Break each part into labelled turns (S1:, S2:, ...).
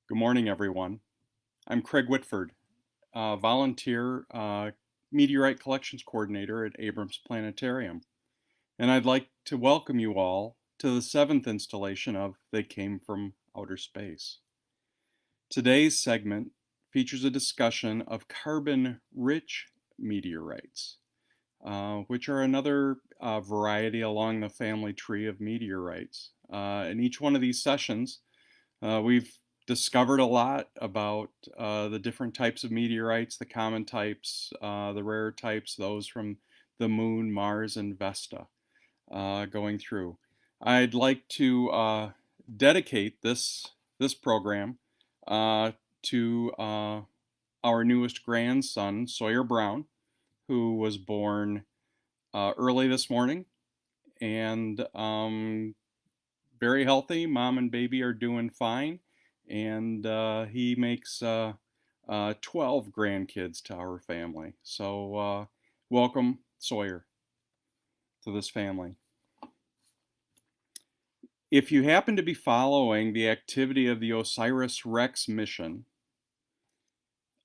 S1: Good morning, everyone. I'm Craig Whitford, volunteer meteorite collections coordinator at Abrams Planetarium, and I'd like to welcome you all to the seventh installation of They Came from Outer Space. Today's segment features a discussion of carbon-rich meteorites, which are another variety along the family tree of meteorites. In each one of these sessions, we've discovered a lot about the different types of meteorites, the common types, the rare types, those from the Moon, Mars, and Vesta going through. I'd like to dedicate this program to our newest grandson, Sawyer Brown, who was born early this morning and very healthy. Mom and baby are doing fine, and he makes 12 grandkids to our family. So welcome, Sawyer, to this family. If you happen to be following the activity of the OSIRIS-REx mission,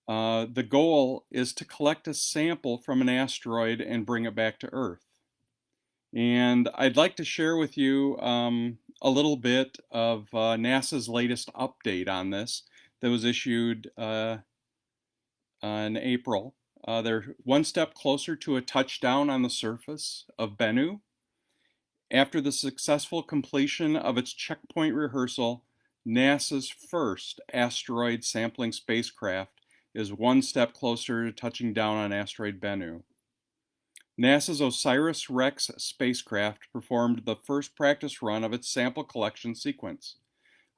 S1: the goal is to collect a sample from an asteroid and bring it back to Earth. And I'd like to share with you a little bit of NASA's latest update on this that was issued in April. They're one step closer to a touchdown on the surface of Bennu. After the successful completion of its checkpoint rehearsal, NASA's first asteroid sampling spacecraft is one step closer to touching down on asteroid Bennu. NASA's OSIRIS-REx spacecraft performed the first practice run of its sample collection sequence,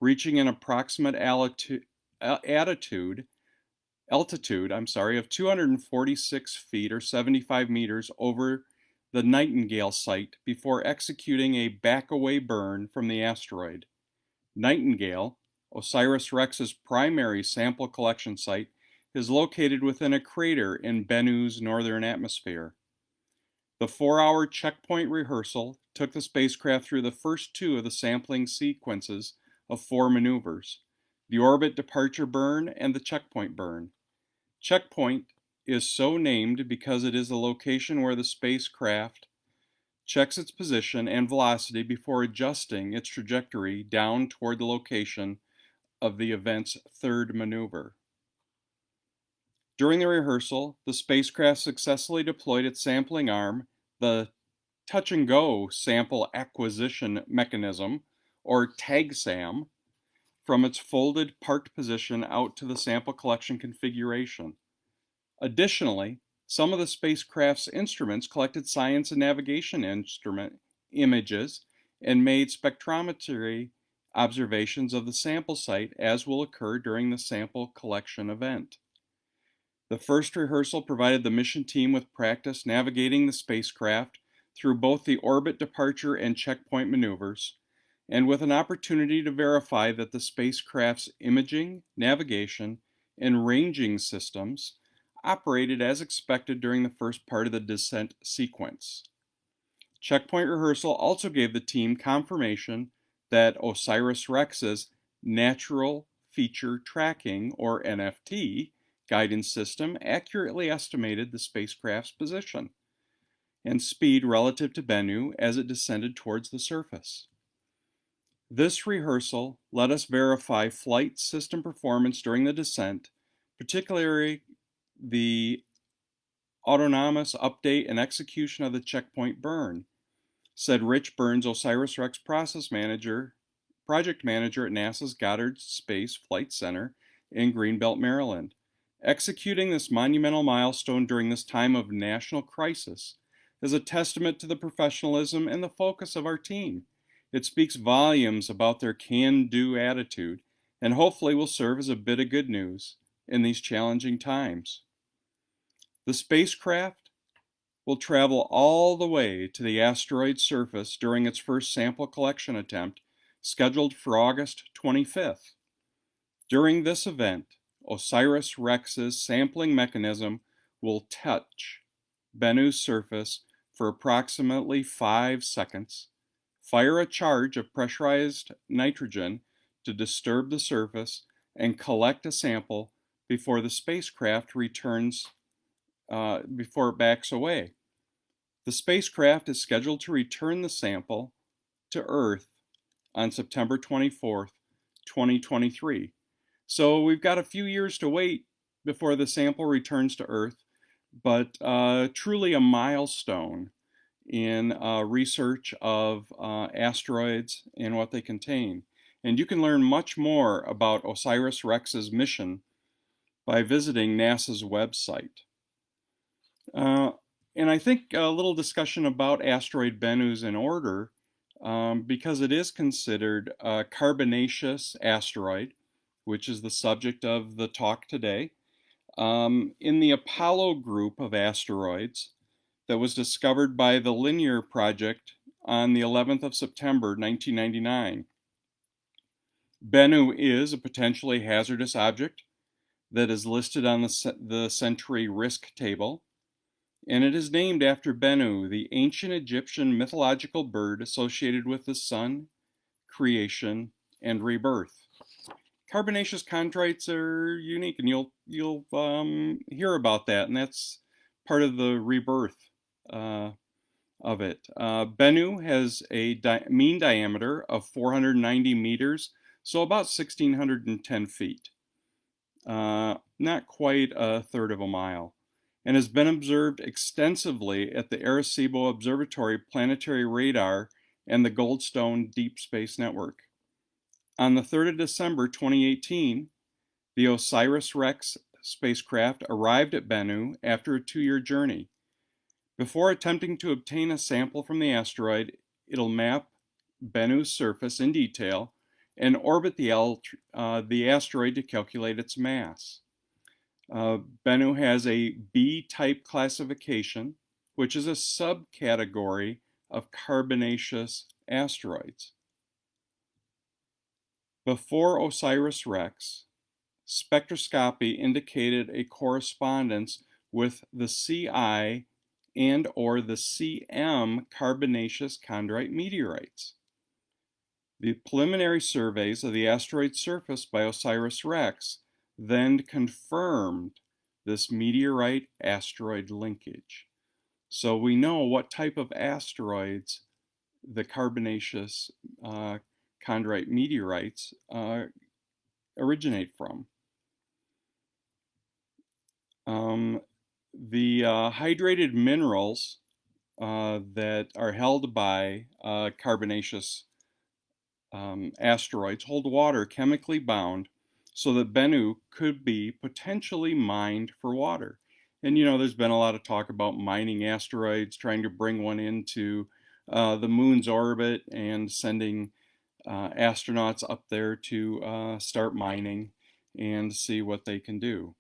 S1: reaching an approximate altitude of 246 feet or 75 meters over the Nightingale site before executing a back-away burn from the asteroid. Nightingale, OSIRIS-REx's primary sample collection site, is located within a crater in Bennu's northern atmosphere. The 4-hour checkpoint rehearsal took the spacecraft through the first two of the sampling sequences of 4 maneuvers, the orbit departure burn and the checkpoint burn. Checkpoint is so named because it is the location where the spacecraft checks its position and velocity before adjusting its trajectory down toward the location of the event's third maneuver. During the rehearsal, the spacecraft successfully deployed its sampling arm, the touch-and-go sample acquisition mechanism, or TAGSAM, from its folded parked position out to the sample collection configuration. Additionally, some of the spacecraft's instruments collected science and navigation instrument images and made spectrometry observations of the sample site, as will occur during the sample collection event. The first rehearsal provided the mission team with practice navigating the spacecraft through both the orbit departure and checkpoint maneuvers, and with an opportunity to verify that the spacecraft's imaging, navigation, and ranging systems operated as expected during the first part of the descent sequence. Checkpoint rehearsal also gave the team confirmation that OSIRIS-REx's Natural Feature Tracking, or NFT, guidance system accurately estimated the spacecraft's position and speed relative to Bennu as it descended towards the surface. This rehearsal let us verify flight system performance during the descent, particularly the autonomous update and execution of the checkpoint burn, said Rich Burns, OSIRIS-REx project manager at NASA's Goddard Space Flight Center in Greenbelt, Maryland. Executing this monumental milestone during this time of national crisis is a testament to the professionalism and the focus of our team. It speaks volumes about their can-do attitude and hopefully will serve as a bit of good news in these challenging times. The spacecraft will travel all the way to the asteroid's surface during its first sample collection attempt, scheduled for August 25th. During this event, OSIRIS-REx's sampling mechanism will touch Bennu's surface for approximately 5 seconds, fire a charge of pressurized nitrogen to disturb the surface, and collect a sample before the spacecraft returns, before it backs away. The spacecraft is scheduled to return the sample to Earth on September 24th, 2023. So we've got a few years to wait before the sample returns to Earth, but truly a milestone in research of asteroids and what they contain. And you can learn much more about OSIRIS-REx's mission by visiting NASA's website. And I think a little discussion about asteroid Bennu is in order, because it is considered a carbonaceous asteroid, which is the subject of the talk today, in the Apollo group of asteroids that was discovered by the Linear Project on the 11th of September 1999. Bennu is a potentially hazardous object that is listed on the Century Risk Table, and it is named after Bennu, the ancient Egyptian mythological bird associated with the sun, creation, and rebirth. Carbonaceous chondrites are unique, and you'll hear about that, and that's part of the rebirth of it. Bennu has a mean diameter of 490 meters, so about 1,610 feet. Not quite a third of a mile, and has been observed extensively at the Arecibo Observatory Planetary Radar and the Goldstone Deep Space Network. On the 3rd of December 2018, the OSIRIS-REx spacecraft arrived at Bennu after a 2-year journey. Before attempting to obtain a sample from the asteroid, it'll map Bennu's surface in detail and orbit the asteroid to calculate its mass. Bennu has a B-type classification, which is a subcategory of carbonaceous asteroids. Before OSIRIS-REx, spectroscopy indicated a correspondence with the Ci and or the Cm carbonaceous chondrite meteorites. The preliminary surveys of the asteroid surface by OSIRIS-REx then confirmed this meteorite-asteroid linkage. So we know what type of asteroids the carbonaceous chondrite meteorites originate from. The hydrated minerals that are held by carbonaceous asteroids hold water chemically bound so that Bennu could be potentially mined for water. And you know, there's been a lot of talk about mining asteroids, trying to bring one into the moon's orbit and sending astronauts up there to start mining and see what they can do.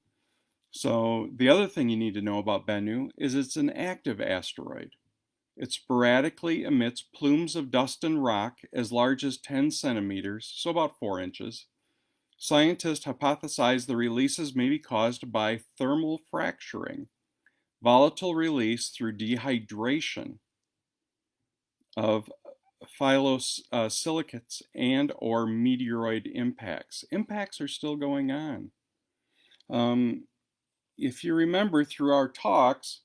S1: So the other thing you need to know about Bennu is it's an active asteroid. It sporadically emits plumes of dust and rock as large as 10 centimeters, so about 4 inches. Scientists hypothesize the releases may be caused by thermal fracturing, volatile release through dehydration of phyllosilicates and or meteoroid impacts. Impacts are still going on. If you remember through our talks,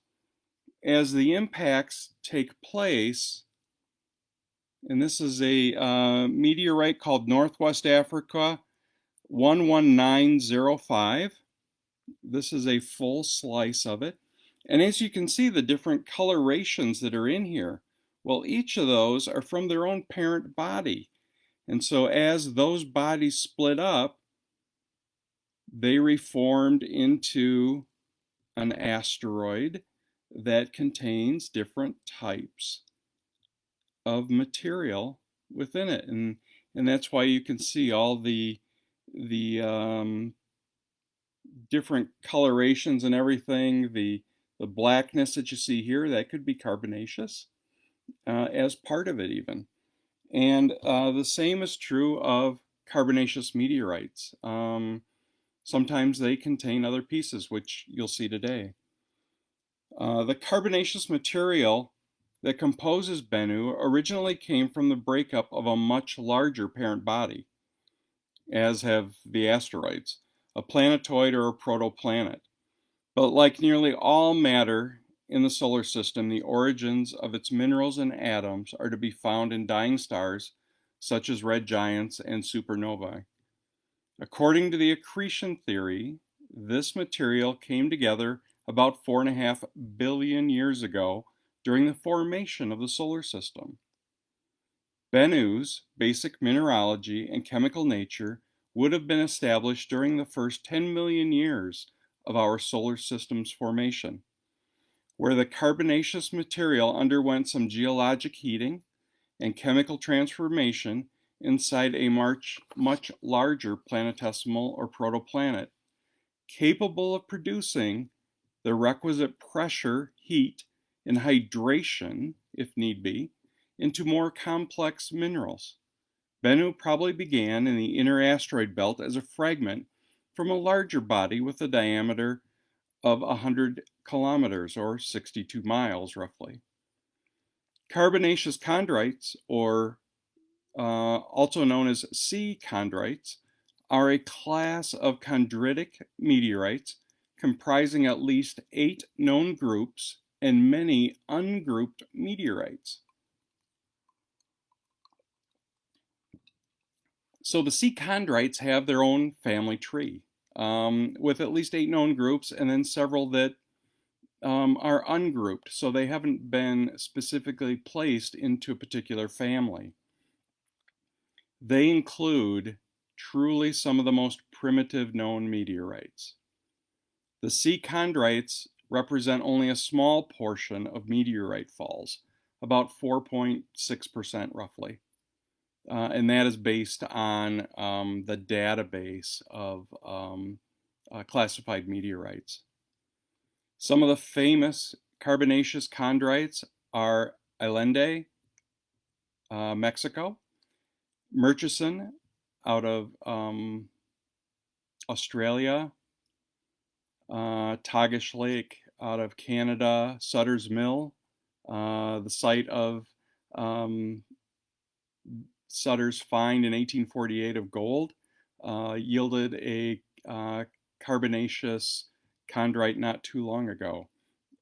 S1: as the impacts take place, and this is a meteorite called Northwest Africa 11905. This is a full slice of it. And as you can see, the different colorations that are in here, well, each of those are from their own parent body. And so as those bodies split up, they reformed into an asteroid that contains different types of material within it. And that's why you can see all the different colorations and everything. The blackness that you see here, that could be carbonaceous as part of it even. And the same is true of carbonaceous meteorites. Sometimes they contain other pieces, which you'll see today. The carbonaceous material that composes Bennu originally came from the breakup of a much larger parent body. as have the asteroids, a planetoid or a protoplanet. But like nearly all matter in the solar system, the origins of its minerals and atoms are to be found in dying stars, such as red giants and supernovae. According to the accretion theory, this material came together about 4.5 billion years ago during the formation of the solar system. Bennu's basic mineralogy and chemical nature would have been established during the first 10 million years of our solar system's formation, where the carbonaceous material underwent some geologic heating and chemical transformation inside a much larger planetesimal or protoplanet, capable of producing the requisite pressure, heat, and hydration, if need be, into more complex minerals. Bennu probably began in the inner asteroid belt as a fragment from a larger body with a diameter of 100 kilometers, or 62 miles roughly. Carbonaceous chondrites, or also known as sea chondrites, are a class of chondritic meteorites comprising at least 8 known groups and many ungrouped meteorites. So the sea chondrites have their own family tree, with at least 8 known groups and then several that are ungrouped, so they haven't been specifically placed into a particular family. They include truly some of the most primitive known meteorites. The sea chondrites represent only a small portion of meteorite falls, about 4.6% roughly. And that is based on the database of classified meteorites. Some of the famous carbonaceous chondrites are Allende, Mexico, Murchison out of Australia, Tagish Lake out of Canada, Sutter's Mill, the site of Sutter's find in 1848 of gold, yielded a carbonaceous chondrite not too long ago.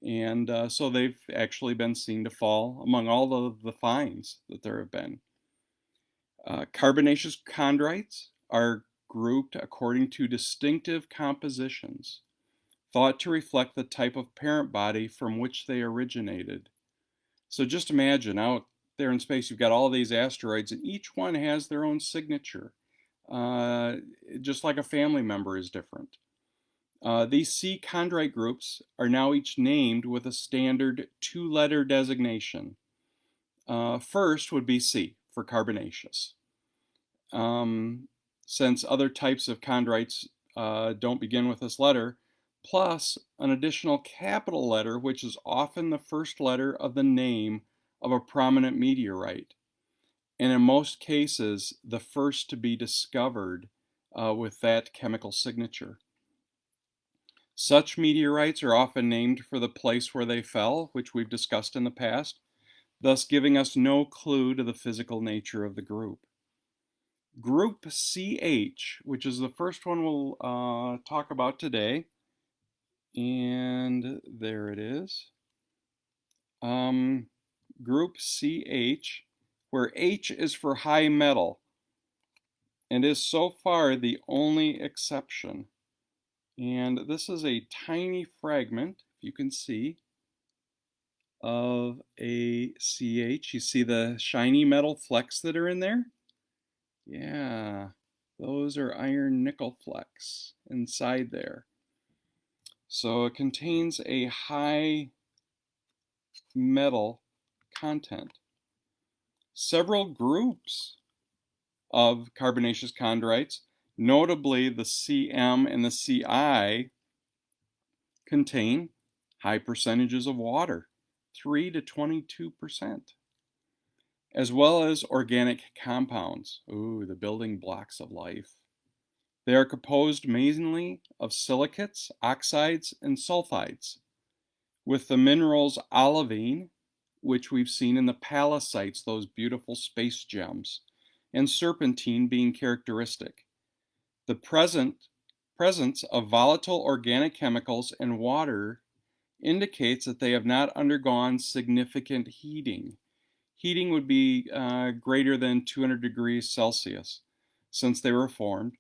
S1: And so they've actually been seen to fall among all of the finds that there have been. Carbonaceous chondrites are grouped according to distinctive compositions, thought to reflect the type of parent body from which they originated. So just imagine out there in space, you've got all these asteroids, and each one has their own signature, just like a family member is different. These sea chondrite groups are now each named with a standard 2-letter designation. First would be C for carbonaceous. Since other types of chondrites don't begin with this letter, plus an additional capital letter, which is often the first letter of the name of a prominent meteorite, and in most cases, the first to be discovered with that chemical signature. Such meteorites are often named for the place where they fell, which we've discussed in the past, thus giving us no clue to the physical nature of the group. Group CH, which is the first one we'll talk about today, and there it is. Group CH, where H is for high metal, and is so far the only exception. And this is a tiny fragment, if you can see, of a CH. You see the shiny metal flecks that are in there? Yeah, those are iron nickel flecks inside there. So it contains a high metal content. Several groups of carbonaceous chondrites, notably the CM and the CI, contain high percentages of water, 3 to 22%, as well as organic compounds, the building blocks of life. They are composed mainly of silicates, oxides, and sulfides, with the minerals olivine, which we've seen in the pallasites, those beautiful space gems, and serpentine being characteristic. The presence of volatile organic chemicals in water indicates that they have not undergone significant heating. Heating would be greater than 200 degrees Celsius since they were formed,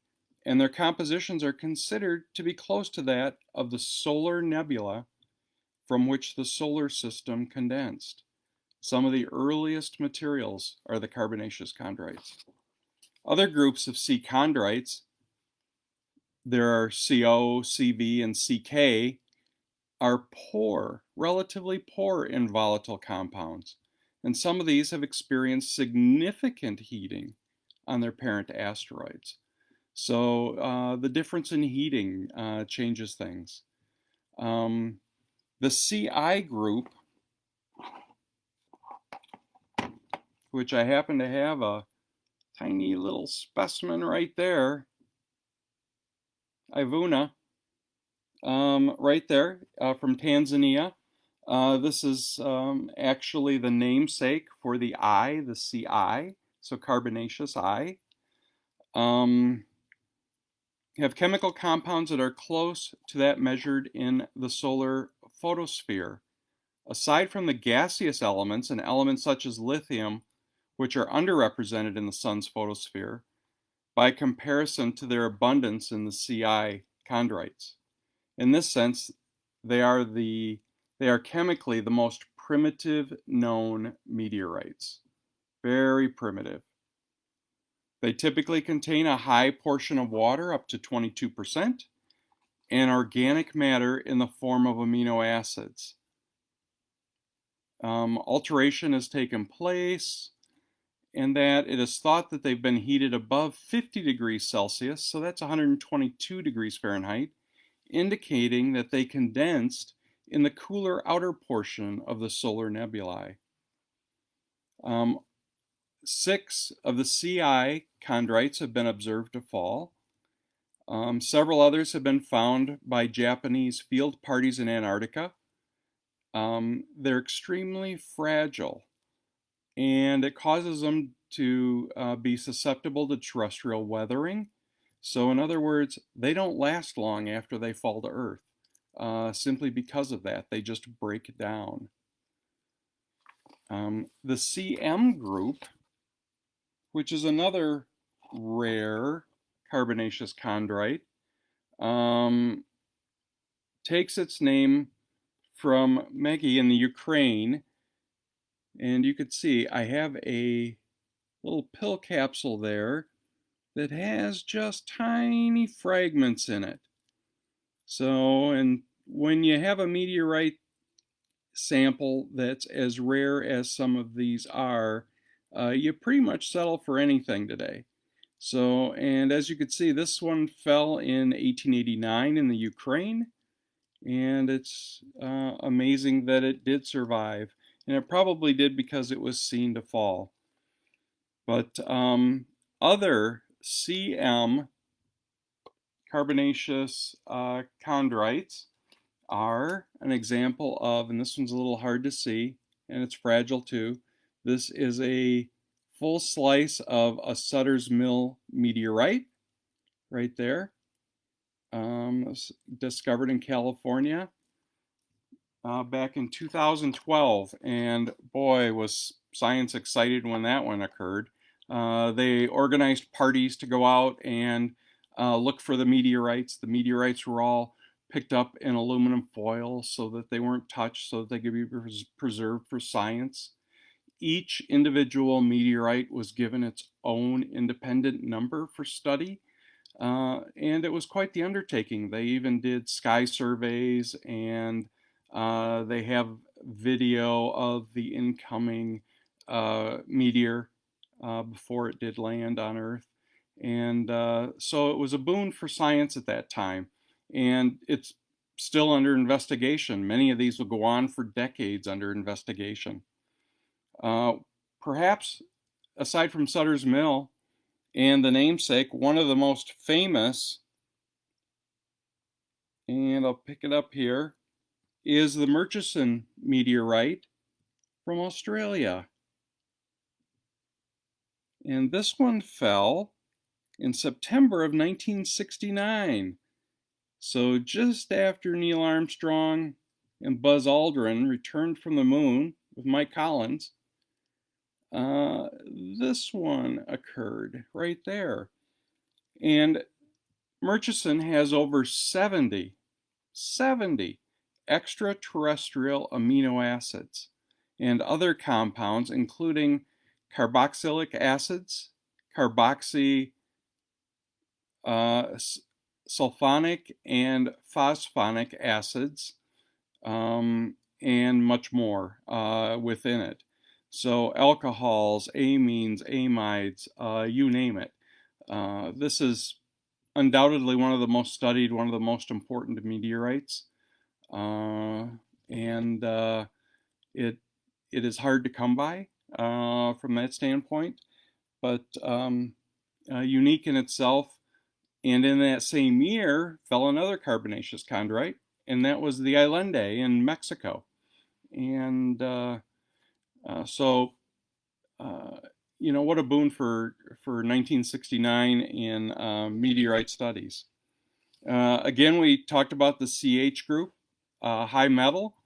S1: and their compositions are considered to be close to that of the solar nebula from which the solar system condensed. Some of the earliest materials are the carbonaceous chondrites. Other groups of sea chondrites, there are CO, CV, and CK, are poor, relatively poor in volatile compounds, and some of these have experienced significant heating on their parent asteroids. So the difference in heating changes things. The CI group, which I happen to have a tiny little specimen right there, Ivuna, right there from Tanzania. This is actually the namesake for the I, the CI, so carbonaceous I. Have chemical compounds that are close to that measured in the solar photosphere. Aside from the gaseous elements and elements such as lithium, which are underrepresented in the sun's photosphere, by comparison to their abundance in the CI chondrites. In this sense, they are chemically the most primitive known meteorites. Very primitive. They typically contain a high portion of water, up to 22%, and organic matter in the form of amino acids. Alteration has taken place, and that it is thought that they've been heated above 50 degrees Celsius, so that's 122 degrees Fahrenheit, indicating that they condensed in the cooler outer portion of the solar nebulae. 6 of the CI chondrites have been observed to fall. Several others have been found by Japanese field parties in Antarctica. They're extremely fragile, and it causes them to be susceptible to terrestrial weathering. So in other words, they don't last long after they fall to Earth, simply because of that. They just break down. The CM group, which is another rare carbonaceous chondrite, takes its name from Megi in the Ukraine. And you could see I have a little pill capsule there that has just tiny fragments in it. So, and when you have a meteorite sample that's as rare as some of these are, you pretty much settle for anything today. So, and as you could see, this one fell in 1889 in the Ukraine, and it's amazing that it did survive. And it probably did because it was seen to fall. But other CM carbonaceous chondrites are an example of, and this one's a little hard to see, and it's fragile too. This is a full slice of a Sutter's Mill meteorite right there. Discovered in California back in 2012, and boy, was science excited when that one occurred. They organized parties to go out and look for the meteorites. The meteorites were all picked up in aluminum foil so that they weren't touched, so that they could be preserved for science. Each individual meteorite was given its own independent number for study, and it was quite the undertaking. They even did sky surveys, and they have video of the incoming meteor before it did land on Earth. And so it was a boon for science at that time. And it's still under investigation. Many of these will go on for decades under investigation. Perhaps, aside from Sutter's Mill and the namesake, one of the most famous, and I'll pick it up here, is the Murchison Meteorite from Australia. And this one fell in September of 1969. So just after Neil Armstrong and Buzz Aldrin returned from the moon with Mike Collins, this one occurred right there. And Murchison has over 70 extraterrestrial amino acids and other compounds, including carboxylic acids, carboxy sulfonic and phosphonic acids, and much more within it. So alcohols, amines, amides, you name it. This is undoubtedly one of the most studied, one of the most important meteorites, and it is hard to come by from that standpoint, but unique in itself. And in that same year fell another carbonaceous chondrite, and that was the Allende in Mexico. And so, what a boon for 1969 in meteorite studies. Again, we talked about the CH group. High metal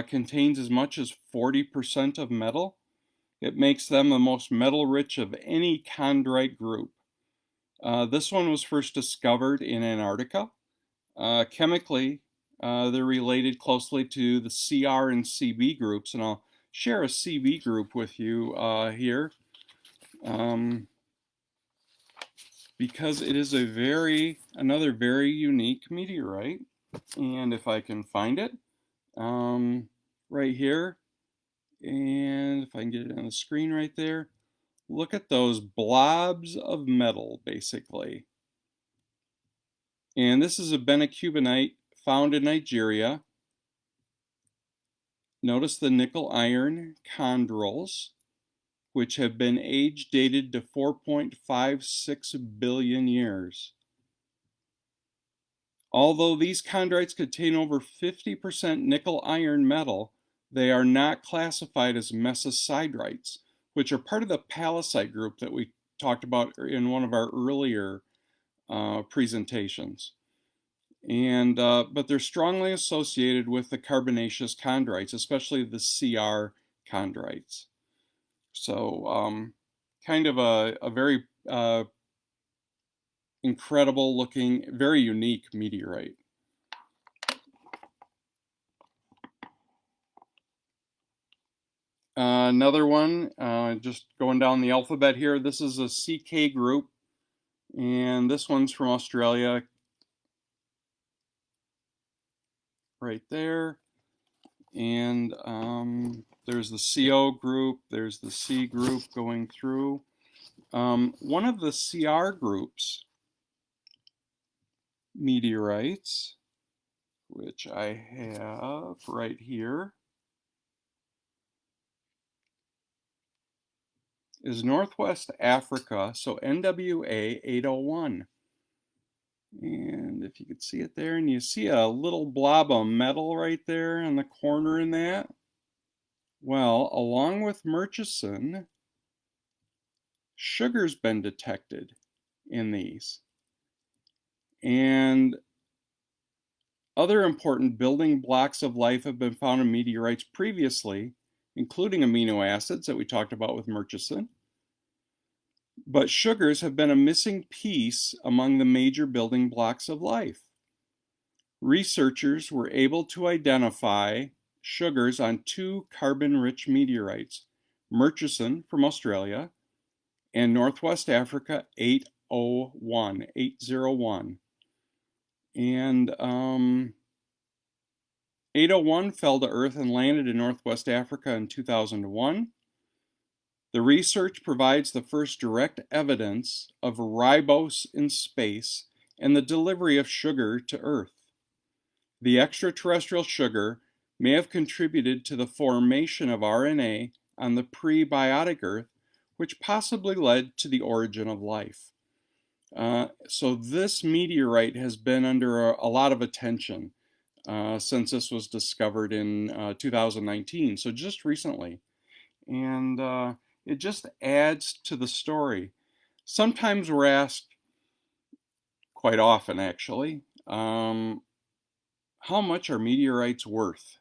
S1: contains as much as 40% of metal. It makes them the most metal-rich of any chondrite group. This one was first discovered in Antarctica. Chemically, they're related closely to the CR and CB groups, and I'll share a CB group with you here because it is another very unique meteorite. And if I can find it right here, and if I can get it on the screen right there, look at those blobs of metal, basically. And this is a benacubinite found in Nigeria. Notice the nickel-iron chondrules, which have been age dated to 4.56 billion years. Although these chondrites contain over 50% nickel-iron metal, they are not classified as mesosideриtes, which are part of the palisite group that we talked about in one of our earlier presentations. And but they're strongly associated with the carbonaceous chondrites, especially the CR chondrites. So kind of a very incredible looking, very unique meteorite. Another one, just going down the alphabet here, this is a CK group, and this one's from Australia, right there. And there's the CO group, there's the C group going through. One of the CR groups meteorites, which I have right here, is Northwest Africa, so NWA 801. And if you could see it there, and you see a little blob of metal right there in the corner in that. Well, along with Murchison, sugar's been detected in these. And other important building blocks of life have been found in meteorites previously, including amino acids that we talked about with Murchison. But sugars have been a missing piece among the major building blocks of life. Researchers were able to identify sugars on two carbon-rich meteorites, Murchison from Australia and Northwest Africa 801. And 801 fell to Earth and landed in Northwest Africa in 2001. The research provides the first direct evidence of ribose in space and the delivery of sugar to Earth. The extraterrestrial sugar may have contributed to the formation of RNA on the prebiotic Earth, which possibly led to the origin of life. So this meteorite has been under a lot of attention since this was discovered in 2019, so just recently. And it just adds to the story. Sometimes we're asked, quite often actually. How much are meteorites worth?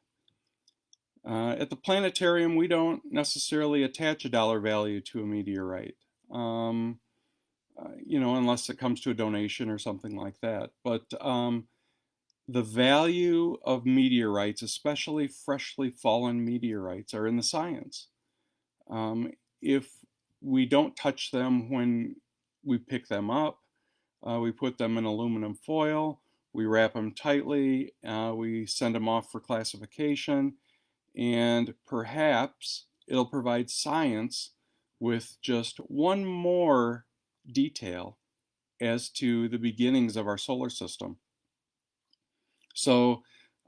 S1: At the planetarium, we don't necessarily attach a dollar value to a meteorite, unless it comes to a donation or something like that. But the value of meteorites, especially freshly fallen meteorites, are in the science. If we don't touch them when we pick them up, we put them in aluminum foil, we wrap them tightly, we send them off for classification, and perhaps it'll provide science with just one more detail as to the beginnings of our solar system. So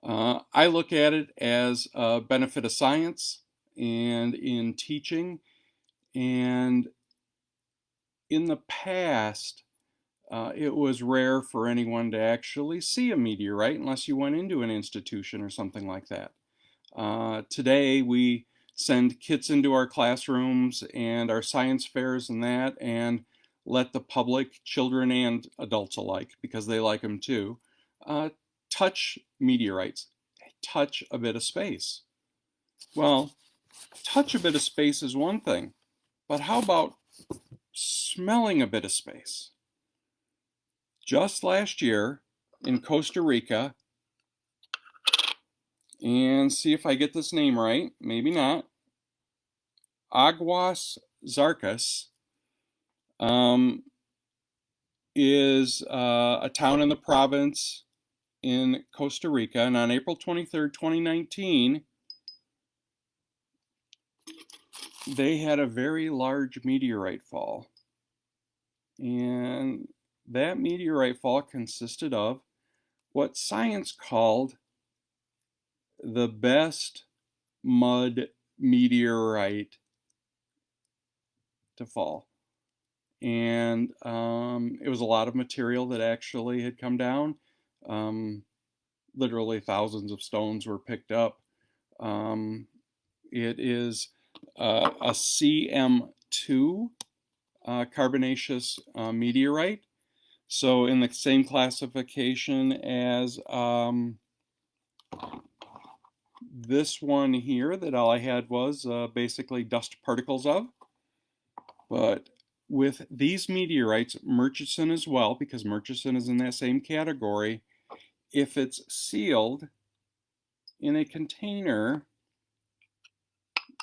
S1: I look at it as a benefit of science and in teaching. And in the past, it was rare for anyone to actually see a meteorite unless you went into an institution or something like that. Today, we send kits into our classrooms and our science fairs and that, and let the public, children and adults alike, because they like them too, touch meteorites, touch a bit of space. Well, touch a bit of space is one thing, but how about smelling a bit of space? Just last year in Costa Rica, and see if I get this name right, maybe not, Aguas Zarcas is a town in the province in Costa Rica, and on April 23rd, 2019, they had a very large meteorite fall. And that meteorite fall consisted of what science called the best mud meteorite to fall. And it was a lot of material that actually had come down. Literally thousands of stones were picked up. It is a CM2 carbonaceous meteorite. So in the same classification as this one here that all I had was basically dust particles of. But with these meteorites, Murchison as well, because Murchison is in that same category, if it's sealed in a container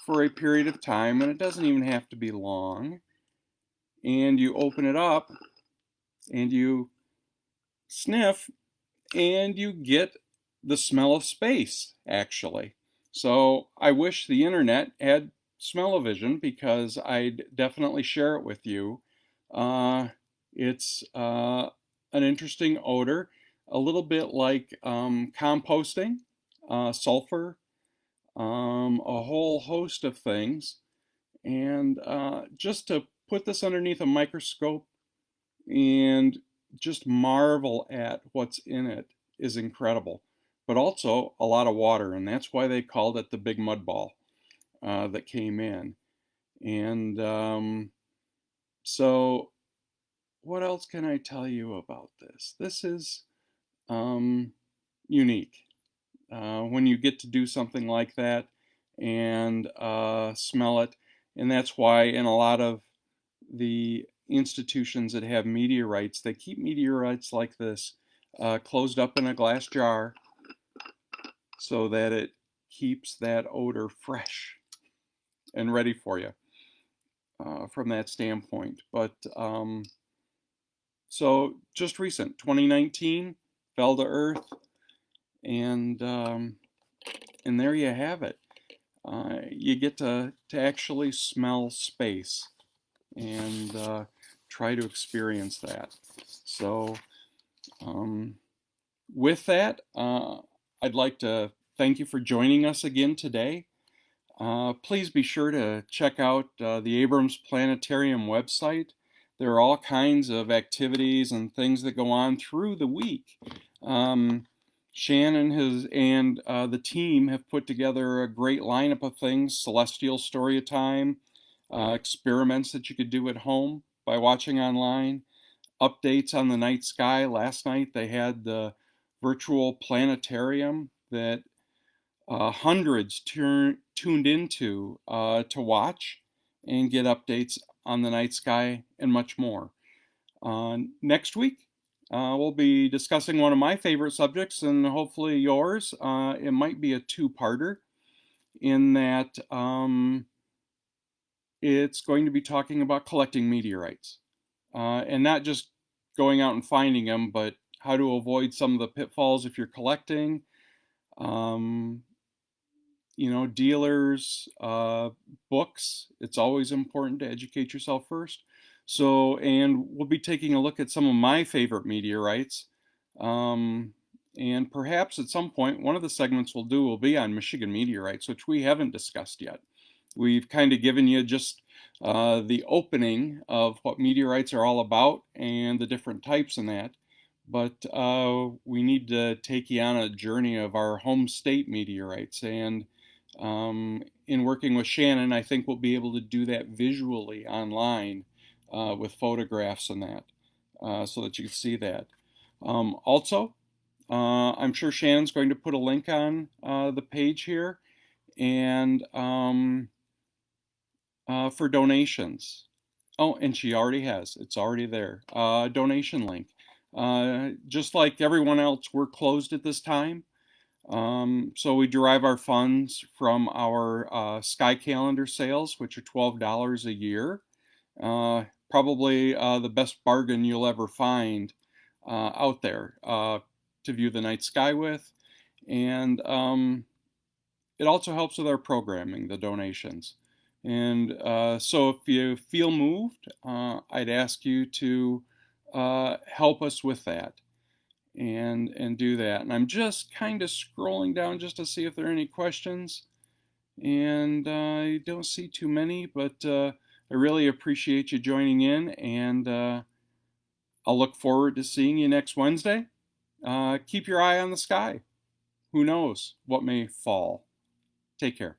S1: for a period of time, and it doesn't even have to be long, and you open it up and you sniff and you get the smell of space, actually. So I wish the internet had smell-o-vision, because I'd definitely share it with you. It's an interesting odor, a little bit like composting, sulfur, a whole host of things. And just to put this underneath a microscope and just marvel at what's in it is incredible. But also a lot of water, and that's why they called it the big mud ball that came in. And so what else can I tell you about this? This is unique. When you get to do something like that and smell it. And that's why in a lot of the institutions that have meteorites, they keep meteorites like this closed up in a glass jar so that it keeps that odor fresh and ready for you from that standpoint. But so just recent, 2019, fell to Earth, and there you have it. You get to actually smell space and try to experience that. So with that, I'd like to thank you for joining us again today. Please be sure to check out the Abrams Planetarium website. There are all kinds of activities and things that go on through the week. Shannon and the team have put together a great lineup of things: celestial story time, experiments that you could do at home by watching online, updates on the night sky. Last night they had the virtual planetarium that hundreds tuned into to watch and get updates on the night sky and much more. Next week, we'll be discussing one of my favorite subjects and hopefully yours. It might be a two-parter in that it's going to be talking about collecting meteorites. And not just going out and finding them, but how to avoid some of the pitfalls if you're collecting. Dealers, books. It's always important to educate yourself first. So, and we'll be taking a look at some of my favorite meteorites. And perhaps at some point, one of the segments we'll do will be on Michigan meteorites, which we haven't discussed yet. We've kind of given you just the opening of what meteorites are all about and the different types and that. But we need to take you on a journey of our home state meteorites. And in working with Shannon, I think we'll be able to do that visually online with photographs and that, so that you can see that. Also, I'm sure Shannon's going to put a link on the page here, and for donations. Oh, and she already has. It's already there. Donation link. Just like everyone else, we're closed at this time. So we derive our funds from our Sky Calendar sales, which are $12 a year. Probably the best bargain you'll ever find out there to view the night sky with. And it also helps with our programming, the donations. And so if you feel moved, I'd ask you to help us with that and do that. And I'm just kind of scrolling down just to see if there are any questions. And I don't see too many, but I really appreciate you joining in, and I'll look forward to seeing you next Wednesday. Keep your eye on the sky. Who knows what may fall. Take care.